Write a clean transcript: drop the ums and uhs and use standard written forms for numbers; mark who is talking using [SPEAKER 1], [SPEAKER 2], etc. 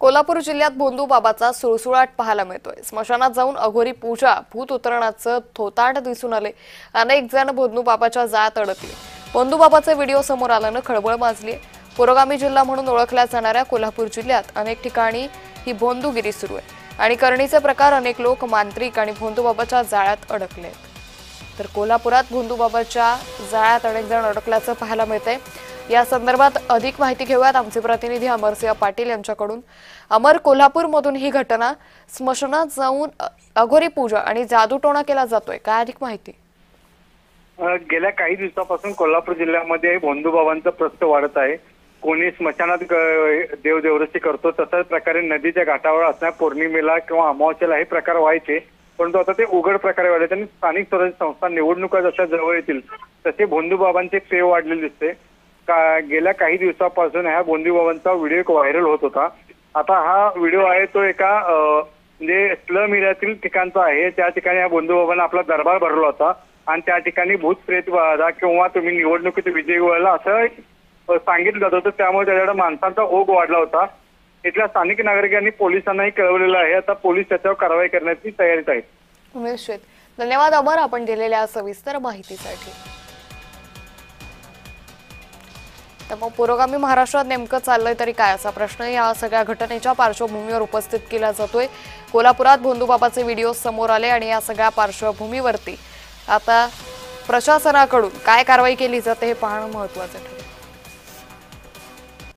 [SPEAKER 1] कोल्हापूर जिल्ह्यात भोंदूबाबाचा सुळसुळाट पाहायला मिळतोय। स्मशानात जाऊन अघोरी पूजा भूत उतरण्याचं थोतांड दिसून आले। अनेक जण भोंदूबाबाच्या जाळ्यात अडकले। भोंदूबाबाचे व्हिडिओ समोर आल्यानं खळबळ माजली। पुरोगामी जिल्हा म्हणून ओळखल्या जाणाऱ्या कोल्हापूर जिल्ह्यात अनेक ठिकाणी ही भोंदूगिरी सुरू आहे आणि करणीचे प्रकार अनेक लोक मांत्रिक आणि भोंदूबाबाच्या जाळ्यात अडकले। तर कोल्हापुरात भोंदूबाबाच्या जाळ्यात अनेक जण अडकल्याचं पाहायला मिळतंय। या संदर्भात अधिक माहिती घेऊयात आमचे प्रतिनिधी अमरसिंह पाटील यांच्याकडून। अमर, कोल्हापूरमधून ही घटना, स्मशानात जाऊन अघोरी पूजा आणि जादूटोणा केला जातोय, काय अधिक माहिती?
[SPEAKER 2] गेल्या काही दिवसापासून कोल्हापूर जिल्ह्यामध्ये भोंदूबाबांचं प्रस्त वाढत आहे। कोणी स्मशानात देवदेवरशी करतो, तशाच प्रकारे नदीच्या घाटावर असणाऱ्या पौर्णिमेला किंवा अमावस्येला हे प्रकार व्हायचे, परंतु आता ते उघड प्रकारे वाढले आणि स्थानिक स्वराज्य संस्था निवडणुका जशा जवळ येतील तसे भोंदूबाबांचे पेव वाढलेले दिसते। गेल्या काही दिवसापासून ह्या भोंदूबाबांचा व्हिडिओ एक व्हायरल होत होता। आता हा व्हिडिओ आहे तो एका म्हणजे स्लम एरियातील ठिकाणचा आहे। त्या ठिकाणी ह्या भोंदूबाबांना आपला दरबार भरला होता आणि त्या ठिकाणी भूत प्रेत वादा किंवा तुम्ही निवडणुकीत विजयी व्हायला असं सांगितलं जात होतं। त्यामुळे त्याच्याकडे माणसांचा ओघ वाढला होता। इथल्या स्थानिक नागरिकांनी पोलिसांनाही कळवलेलं आहे। आता पोलीस त्याच्यावर कारवाई करण्याची तयारीत आहेत।
[SPEAKER 1] निश्चित, धन्यवाद अमर, आपण दिलेल्या सविस्तर माहितीसाठी। तर मग पुरोगामी महाराष्ट्रात नेमकं चाललंय तरी काय, असा प्रश्न या सगळ्या घटनेच्या पार्श्वभूमीवर उपस्थित केला जातोय। कोल्हापुरात भोंदूबाबाचे व्हिडिओ समोर आले आणि या सगळ्या पार्श्वभूमीवरती आता प्रशासनाकडून काय कारवाई केली जाते हे पाहणं महत्त्वाचं ठरतं।